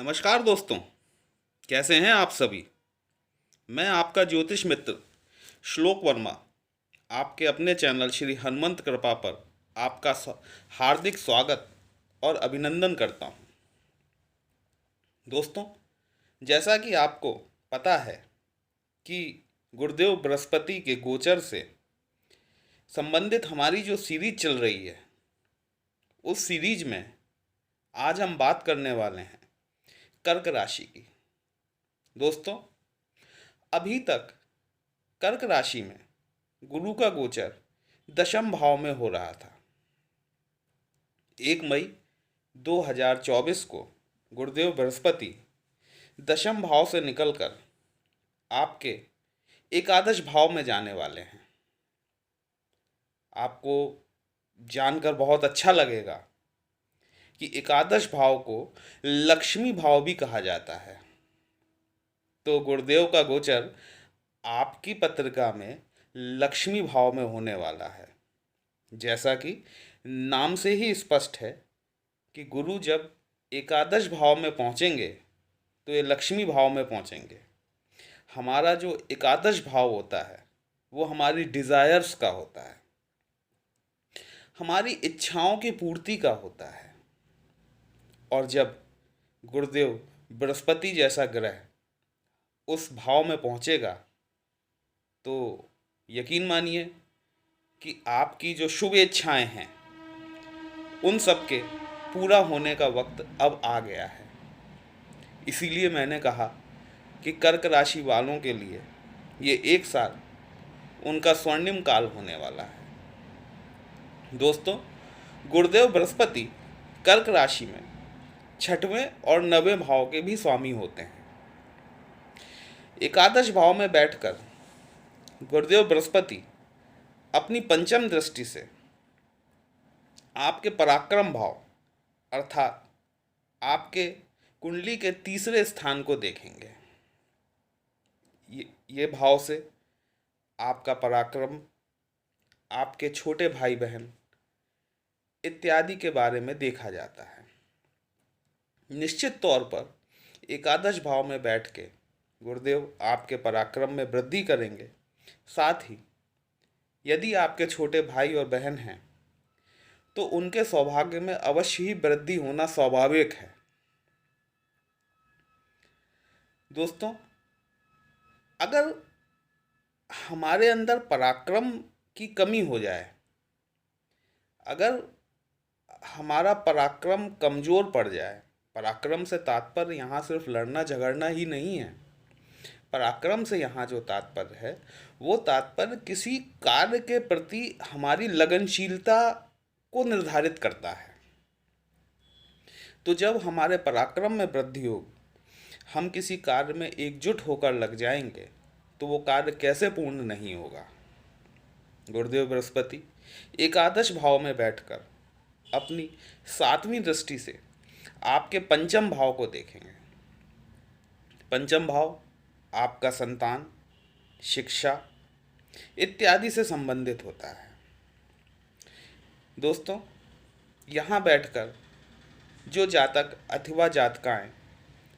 नमस्कार दोस्तों, कैसे हैं आप सभी। मैं आपका ज्योतिष मित्र श्लोक वर्मा आपके अपने चैनल श्री हनुमंत कृपा पर आपका हार्दिक स्वागत और अभिनंदन करता हूं। दोस्तों, जैसा कि आपको पता है कि गुरुदेव बृहस्पति के गोचर से संबंधित हमारी जो सीरीज चल रही है, उस सीरीज में आज हम बात करने वाले हैं कर्क राशि की। दोस्तों, अभी तक कर्क राशि में गुरु का गोचर दशम भाव में हो रहा था। 1 मई 2024 को गुरुदेव बृहस्पति दशम भाव से निकलकर आपके एकादश भाव में जाने वाले हैं। आपको जानकर बहुत अच्छा लगेगा कि एकादश भाव को लक्ष्मी भाव भी कहा जाता है। तो गुरुदेव का गोचर आपकी पत्रिका में लक्ष्मी भाव में होने वाला है। जैसा कि नाम से ही स्पष्ट है कि गुरु जब एकादश भाव में पहुंचेंगे तो ये लक्ष्मी भाव में पहुंचेंगे। हमारा जो एकादश भाव होता है वो हमारी डिज़ायर्स का होता है, हमारी इच्छाओं की पूर्ति का होता है। और जब गुरुदेव बृहस्पति जैसा ग्रह उस भाव में पहुंचेगा तो यकीन मानिए कि आपकी जो शुभ इच्छाएं हैं उन सब के पूरा होने का वक्त अब आ गया है। इसीलिए मैंने कहा कि कर्क राशि वालों के लिए ये एक साल उनका स्वर्णिम काल होने वाला है। दोस्तों, गुरुदेव बृहस्पति कर्क राशि में 6वें और 9वें भाव के भी स्वामी होते हैं। एकादश भाव में बैठकर गुरुदेव बृहस्पति अपनी पंचम दृष्टि से आपके पराक्रम भाव अर्थात आपके कुंडली के तीसरे स्थान को देखेंगे। ये भाव से आपका पराक्रम, आपके छोटे भाई बहन इत्यादि के बारे में देखा जाता है। निश्चित तौर पर एकादश भाव में बैठ के गुरुदेव आपके पराक्रम में वृद्धि करेंगे। साथ ही यदि आपके छोटे भाई और बहन हैं तो उनके सौभाग्य में अवश्य ही वृद्धि होना स्वाभाविक है। दोस्तों, अगर हमारे अंदर पराक्रम की कमी हो जाए, अगर हमारा पराक्रम कमज़ोर पड़ जाए, पराक्रम से तात्पर्य यहाँ सिर्फ लड़ना झगड़ना ही नहीं है। पराक्रम से यहाँ जो तात्पर्य है वो तात्पर्य किसी कार्य के प्रति हमारी लगनशीलता को निर्धारित करता है। तो जब हमारे पराक्रम में वृद्धि होगी, हम किसी कार्य में एकजुट होकर लग जाएंगे तो वो कार्य कैसे पूर्ण नहीं होगा। गुरुदेव बृहस्पति एकादश भाव में बैठकर अपनी 7वीं दृष्टि से आपके पंचम भाव को देखेंगे। पंचम भाव आपका संतान, शिक्षा इत्यादि से संबंधित होता है। दोस्तों, यहाँ बैठकर जो जातक अथवा जातकाएं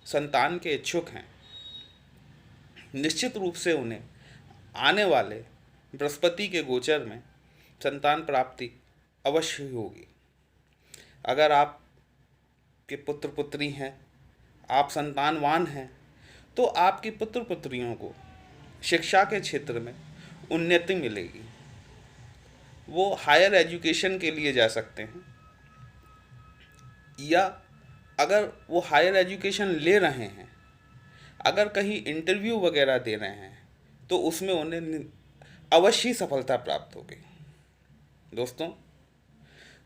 संतान के इच्छुक हैं, निश्चित रूप से उन्हें आने वाले बृहस्पति के गोचर में संतान प्राप्ति अवश्य होगी। अगर आप के पुत्र पुत्री हैं, आप संतानवान हैं, तो आपकी पुत्र पुत्रियों को शिक्षा के क्षेत्र में उन्नति मिलेगी। वो हायर एजुकेशन के लिए जा सकते हैं, या अगर वो हायर एजुकेशन ले रहे हैं, अगर कहीं इंटरव्यू वगैरह दे रहे हैं तो उसमें उन्हें अवश्य सफलता प्राप्त होगी। दोस्तों,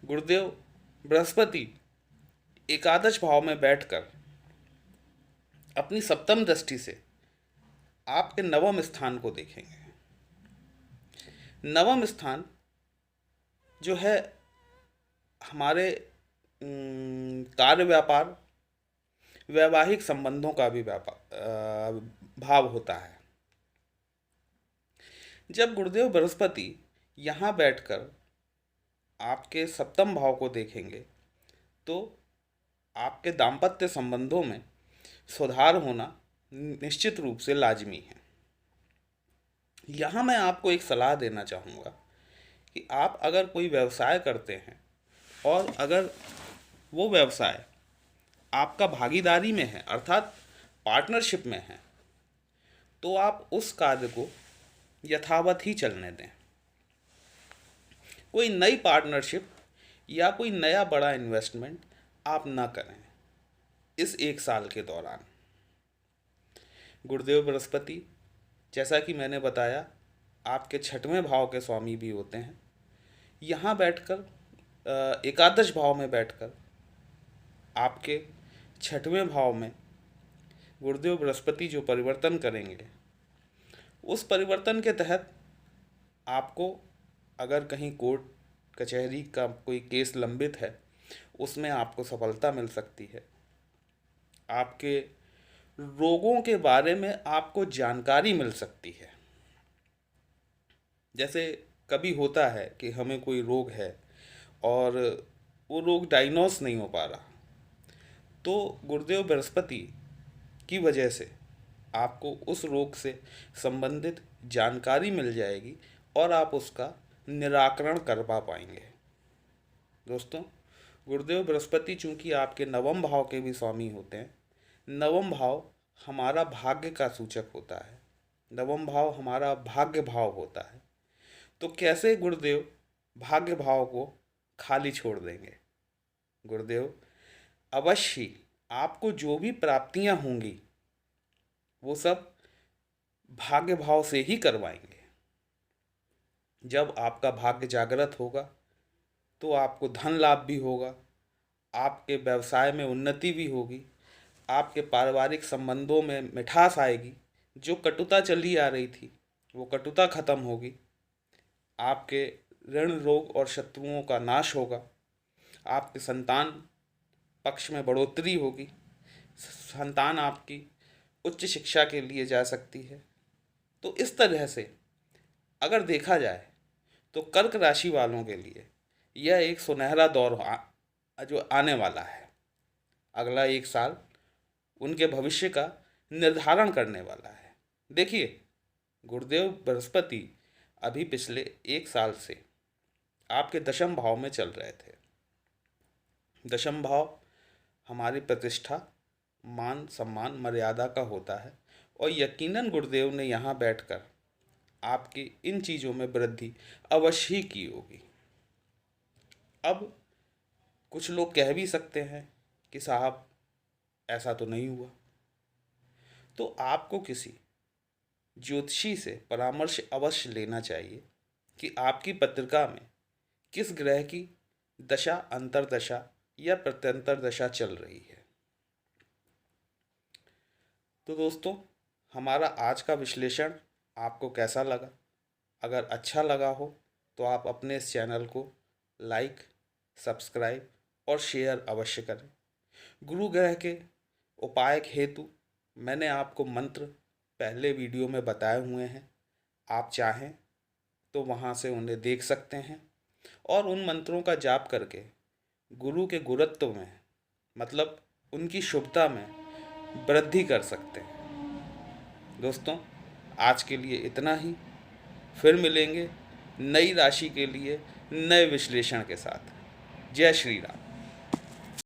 गुरुदेव बृहस्पति एकादश भाव में बैठकर अपनी 7वीं दृष्टि से आपके 9वें स्थान को देखेंगे। 9वां स्थान जो है हमारे कार्य व्यापार वैवाहिक संबंधों का भी भाव होता है। जब गुरुदेव बृहस्पति यहाँ बैठकर आपके 7वें भाव को देखेंगे तो आपके दाम्पत्य संबंधों में सुधार होना निश्चित रूप से लाजमी है। यहाँ मैं आपको एक सलाह देना चाहूँगा कि आप अगर कोई व्यवसाय करते हैं और अगर वो व्यवसाय आपका भागीदारी में है अर्थात पार्टनरशिप में है, तो आप उस कार्य को यथावत ही चलने दें। कोई नई पार्टनरशिप या कोई नया बड़ा इन्वेस्टमेंट आप ना करें इस 1 साल के दौरान। गुरुदेव बृहस्पति, जैसा कि मैंने बताया, आपके 6वें भाव के स्वामी भी होते हैं। यहाँ बैठकर एकादश भाव में बैठकर आपके 6वें भाव में गुरुदेव बृहस्पति जो परिवर्तन करेंगे, उस परिवर्तन के तहत आपको अगर कहीं कोर्ट कचहरी का कोई केस लंबित है, उसमें आपको सफलता मिल सकती है। आपके रोगों के बारे में आपको जानकारी मिल सकती है। जैसे कभी होता है कि हमें कोई रोग है और वो रोग डायग्नोस नहीं हो पा रहा, तो गुरुदेव बृहस्पति की वजह से आपको उस रोग से संबंधित जानकारी मिल जाएगी और आप उसका निराकरण करवा पाएंगे। दोस्तों, गुरुदेव बृहस्पति चूंकि आपके 9वें भाव के भी स्वामी होते हैं, 9वां भाव हमारा भाग्य का सूचक होता है, 9वां भाव हमारा भाग्य भाव होता है। तो कैसे गुरुदेव भाग्य भाव को खाली छोड़ देंगे? गुरुदेव अवश्य ही आपको जो भी प्राप्तियां होंगी वो सब भाग्य भाव से ही करवाएंगे। जब आपका भाग्य जागृत होगा तो आपको धन लाभ भी होगा, आपके व्यवसाय में उन्नति भी होगी, आपके पारिवारिक संबंधों में मिठास आएगी, जो कटुता चली आ रही थी वो कटुता खत्म होगी, आपके ऋण रोग और शत्रुओं का नाश होगा, आपके संतान पक्ष में बढ़ोतरी होगी, संतान आपकी उच्च शिक्षा के लिए जा सकती है। तो इस तरह से अगर देखा जाए तो कर्क राशि वालों के लिए यह एक सुनहरा दौर जो आने वाला है। अगला 1 साल उनके भविष्य का निर्धारण करने वाला है। देखिए, गुरुदेव बृहस्पति अभी पिछले 1 साल से आपके 10वें भाव में चल रहे थे। 10वां भाव हमारी प्रतिष्ठा, मान सम्मान, मर्यादा का होता है और यकीनन गुरुदेव ने यहाँ बैठकर आपकी इन चीज़ों में वृद्धि अवश्य ही की होगी। अब कुछ लोग कह भी सकते हैं कि साहब ऐसा तो नहीं हुआ, तो आपको किसी ज्योतिषी से परामर्श अवश्य लेना चाहिए कि आपकी पत्रिका में किस ग्रह की दशा, अंतर्दशा या प्रत्यंतर दशा चल रही है। तो दोस्तों, हमारा आज का विश्लेषण आपको कैसा लगा? अगर अच्छा लगा हो तो आप अपने इस चैनल को लाइक, सब्सक्राइब और शेयर अवश्य करें। गुरु ग्रह के उपाय हेतु मैंने आपको मंत्र पहले वीडियो में बताए हुए हैं, आप चाहें तो वहाँ से उन्हें देख सकते हैं और उन मंत्रों का जाप करके गुरु के गुरुत्व में, मतलब उनकी शुभता में वृद्धि कर सकते हैं। दोस्तों, आज के लिए इतना ही। फिर मिलेंगे नई राशि के लिए नए विश्लेषण के साथ। जय श्री राम।